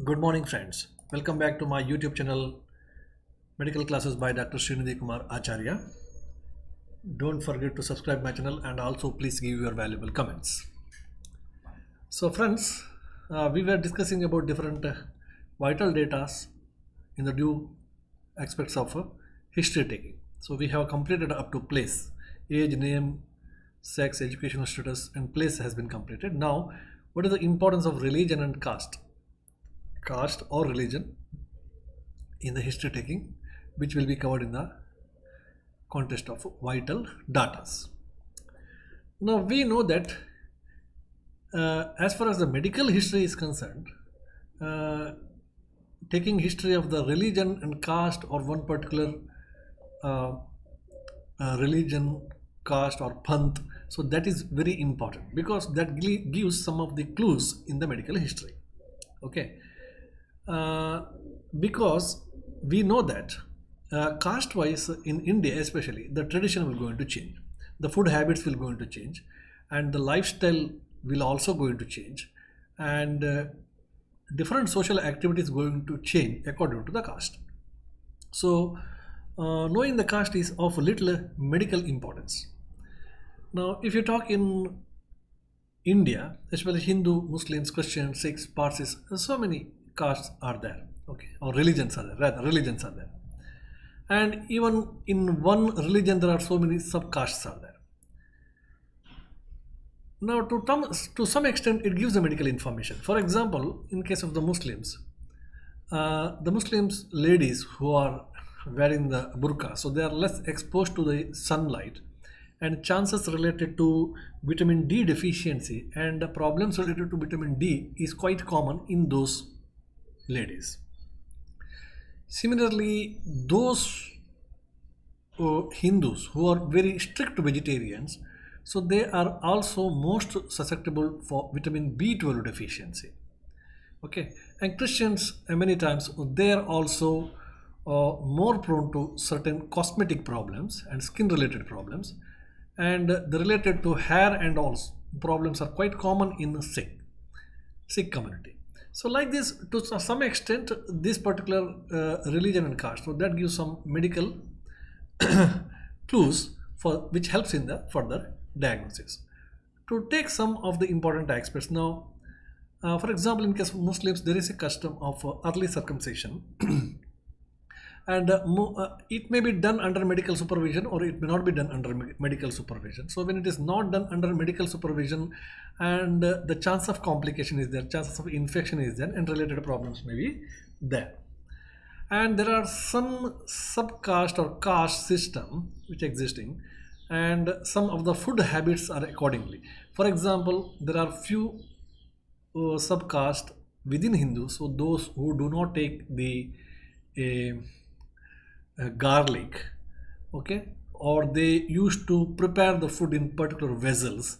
Good morning, friends. Welcome back to my YouTube channel, Medical Classes by Dr. Srinidhi Kumar Acharya. Don't forget to subscribe my channel and also please give your valuable comments. So, friends, we were discussing about different vital data in the due aspects of history taking. So, we have completed up to place, age, name, sex, educational status, and place has been completed. Now, what is the importance of religion and caste? Caste or religion in the history taking, which will be covered in the context of vital data. Now we know that as far as the medical history is concerned, uh, taking history of the religion and caste or one particular uh, religion, caste or panth, so that is very important because that gives some of the clues in the medical history. Okay. Because we know that caste wise in India especially the tradition will going to change, the food habits will going to change, and the lifestyle will also going to change, and different social activities going to change according to the caste. So knowing the caste is of little medical importance. Now if you talk in India, especially Hindu, Muslims, Christians, Sikhs, Parsis, so many castes are there, okay, or religions are there, rather, religions are there. And even in one religion, there are so many sub-castes are there. Now, to some extent, it gives the medical information. For example, in case of the Muslims ladies who are wearing the burqa, so they are less exposed to the sunlight, and chances related to vitamin D deficiency and the problems related to vitamin D is quite common in those ladies. Similarly, those Hindus who are very strict vegetarians, so they are also most susceptible for vitamin B12 deficiency. Okay, and Christians many times they are also more prone to certain cosmetic problems and skin related problems, and the related to hair and all problems are quite common in the Sikh community. So like this, to some extent, this particular religion and caste, so that gives some medical clues for which helps in the further diagnosis. To take some of the important aspects now, for example, in case of Muslims, there is a custom of early circumcision. And it may be done under medical supervision or it may not be done under medical supervision. So when it is not done under medical supervision, and the chance of complication is there, chances of infection is there, and related problems may be there. And there are some subcaste or caste system which existing, and some of the food habits are accordingly. For example, there are few subcaste within Hindus, so those who do not take the garlic, okay, or they used to prepare the food in particular vessels,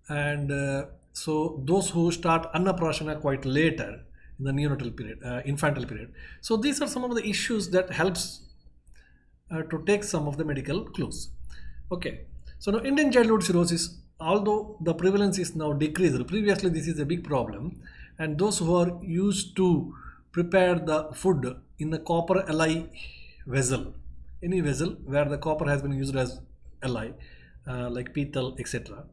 and so those who start annaprasana quite later in the neonatal period, infantile period. So these are some of the issues that helps to take some of the medical clues. Okay, so now Indian childhood cirrhosis, although the prevalence is now decreased, previously this is a big problem, and those who are used to prepare the food in the copper alloy vessel, any vessel where the copper has been used as alloy, like pital, etc.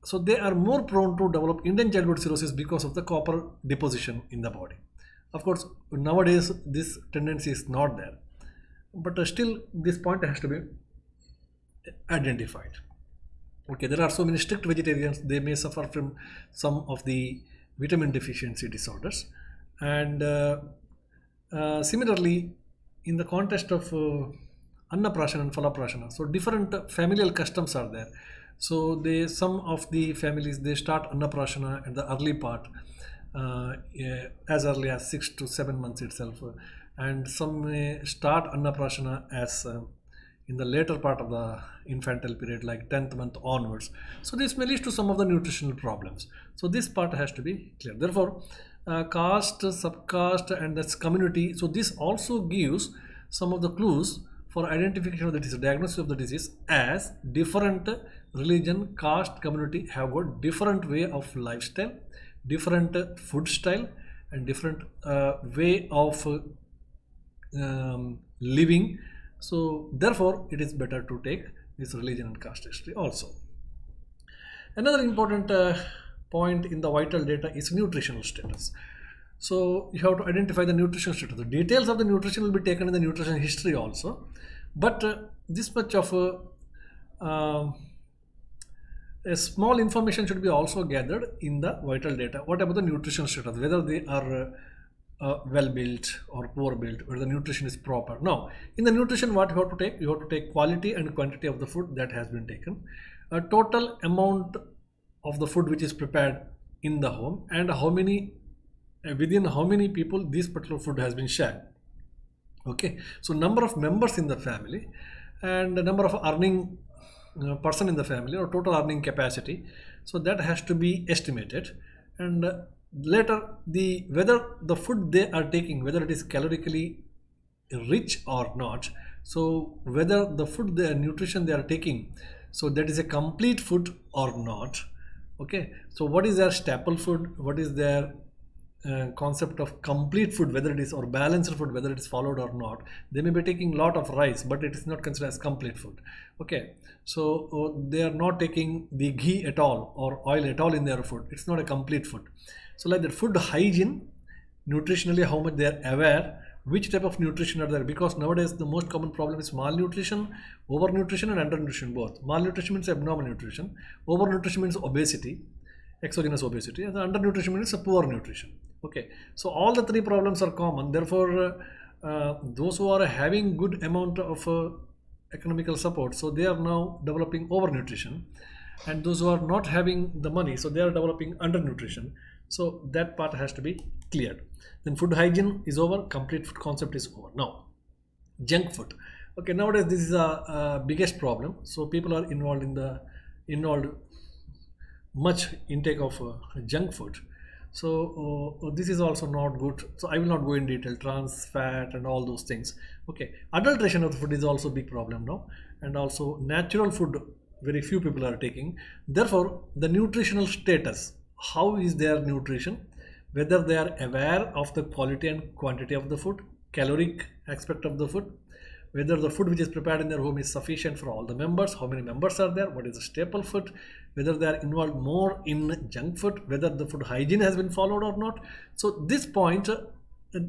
So they are more prone to develop Indian childhood cirrhosis because of the copper deposition in the body. Of course, nowadays this tendency is not there, but still this point has to be identified. Okay, there are so many strict vegetarians, they may suffer from some of the vitamin deficiency disorders, and similarly, in the context of annaprasana and phalaprasana, so different familial customs are there. So they, some of the families, they start annaprasana at the early part, as early as 6 to 7 months itself, and some may start annaprasana as in the later part of the infantile period, like 10th month onwards. So this may lead to some of the nutritional problems. So this part has to be clear. Therefore, caste, subcaste, and that's community. So this also gives some of the clues for identification of the disease, diagnosis of the disease, as different religion, caste, community have got different way of lifestyle, different food style, and different way of living. So therefore it is better to take this religion and caste history also. Another important point in the vital data is nutritional status. So you have to identify the nutritional status. The details of the nutrition will be taken in the nutrition history also, but this much of a small information should be also gathered in the vital data. What about the nutritional status? Whether they are well built or poor built, whether the nutrition is proper. Now, in the nutrition, what you have to take? You have to take quality and quantity of the food that has been taken, a total amount of the food which is prepared in the home, and how many within how many people this particular food has been shared. Okay, so number of members in the family and the number of earning person in the family or total earning capacity. So that has to be estimated, and later whether the food they are taking, whether it is calorically rich or not. So whether the food, the nutrition they are taking, so that is a complete food or not. Okay, so what is their staple food, what is their concept of complete food, whether it is, or balanced food, whether it is followed or not. They may be taking lot of rice, but it is not considered as complete food. Okay, so they are not taking the ghee at all or oil at all in their food. It's not a complete food. So like that, food hygiene, nutritionally how much they are aware, which type of nutrition are there, because nowadays the most common problem is malnutrition, overnutrition and undernutrition both. Malnutrition means abnormal nutrition, overnutrition means obesity, exogenous obesity, and the undernutrition means a poor nutrition. Okay, so all the three problems are common. Therefore those who are having good amount of economical support, so they are now developing overnutrition, and those who are not having the money, so they are developing undernutrition. So that part has to be cleared. Then food hygiene is over, complete food concept is over. Now junk food. Okay, nowadays this is a biggest problem. So people are involved much intake of junk food. So this is also not good. So I will not go in detail, trans fat and all those things. Okay, adulteration of the food is also a big problem now, and also natural food very few people are taking. Therefore the nutritional status, how is their nutrition, whether they are aware of the quality and quantity of the food, caloric aspect of the food, whether the food which is prepared in their home is sufficient for all the members, how many members are there, what is the staple food, whether they are involved more in junk food, whether the food hygiene has been followed or not. So this point,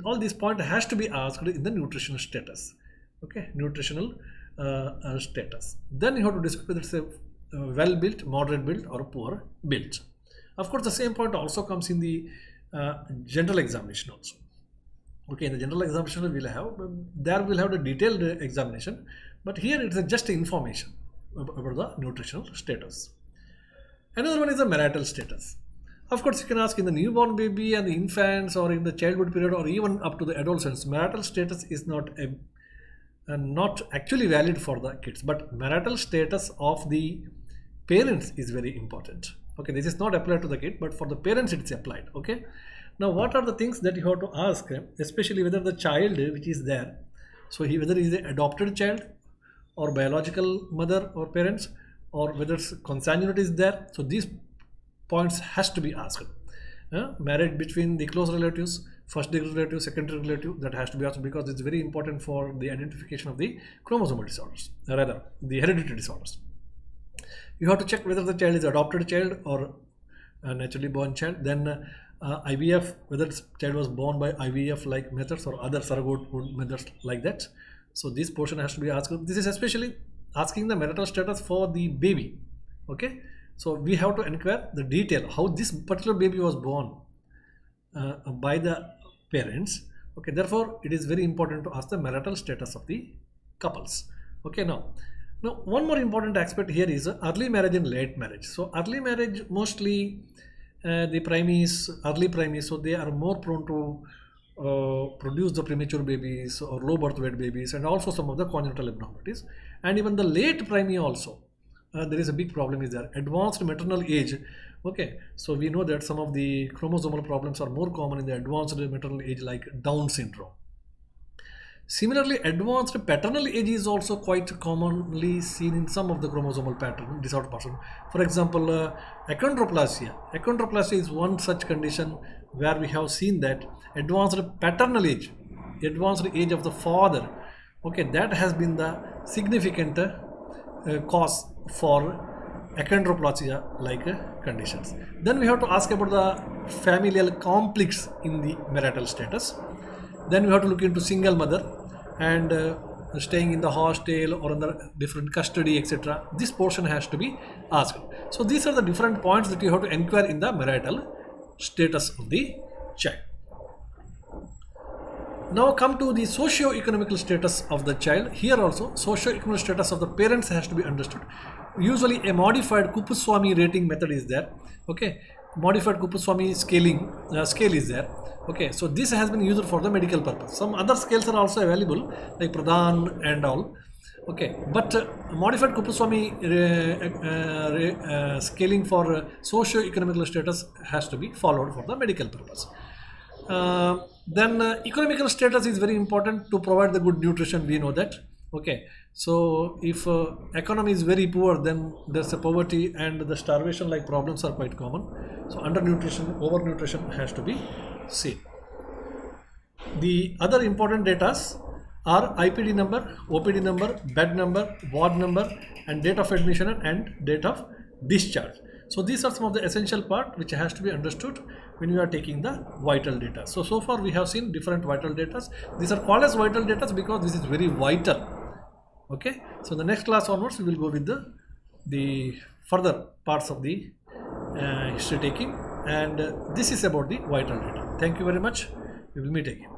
all these points has to be asked in the nutritional status. Okay, nutritional status. Then you have to discuss whether it's a well built, moderate built or poor built. Of course, the same point also comes in the general examination also. Okay, in the general examination there we'll have the detailed examination, but here it's just information about the nutritional status. Another one is the marital status. Of course, you can ask in the newborn baby and the infants, or in the childhood period, or even up to the adolescence. Marital status is not actually valid for the kids, but marital status of the parents is very important. Okay, this is not applied to the kid, but for the parents it's applied. Okay, now what are the things that you have to ask, especially whether the child which is there, so whether he is an adopted child or biological mother or parents, or whether consanguinity is there. So these points has to be asked. Marriage between the close relatives, first degree relative, second degree relative, that has to be asked, because it's very important for the identification of the chromosomal disorders, rather the hereditary disorders. You have to check whether the child is adopted child or a naturally born child. Then IVF, whether the child was born by IVF like methods or other surrogate methods like that. So this portion has to be asked. This is especially asking the marital status for the baby. Okay, so we have to inquire the detail how this particular baby was born by the parents. Okay, therefore it is very important to ask the marital status of the couples. Okay, now one more important aspect here is early marriage and late marriage. So early marriage, mostly the primees, early primees, so they are more prone to produce the premature babies or low birth weight babies, and also some of the congenital abnormalities. And even the late primary also, there is a big problem is there, advanced maternal age. Okay, so we know that some of the chromosomal problems are more common in the advanced maternal age, like Down syndrome. Similarly, advanced paternal age is also quite commonly seen in some of the chromosomal pattern disorder person. For example, achondroplasia. Achondroplasia is one such condition where we have seen that advanced paternal age, advanced age of the father, okay, that has been the significant cause for achondroplasia like conditions. Then we have to ask about the familial conflicts in the marital status. Then we have to look into single mother and staying in the hostel or in the different custody, etc. This portion has to be asked. So these are the different points that you have to inquire in the marital status of the child. Now come to the socio-economical status of the child. Here also socio-economic status of the parents has to be understood. Usually a modified Kupuswamy rating method is there. Okay, modified Kupuswamy scale is there. Okay, so this has been used for the medical purpose. Some other scales are also available like Pradhan and all. Okay, but modified Kupuswamy scaling for socio-economical status has to be followed for the medical purpose. Then economical status is very important to provide the good nutrition, we know that. Okay, so if economy is very poor, then there's a poverty and the starvation like problems are quite common. So undernutrition, overnutrition has to be seen. The other important data are IPD number, OPD number, bed number, ward number, and date of admission and date of discharge. So these are some of the essential part which has to be understood when you are taking the vital data. So far we have seen different vital data. These are called as vital data because this is very vital. Okay, so the next class onwards we will go with the further parts of the history taking, and this is about the vital data. Thank you very much. We will meet again.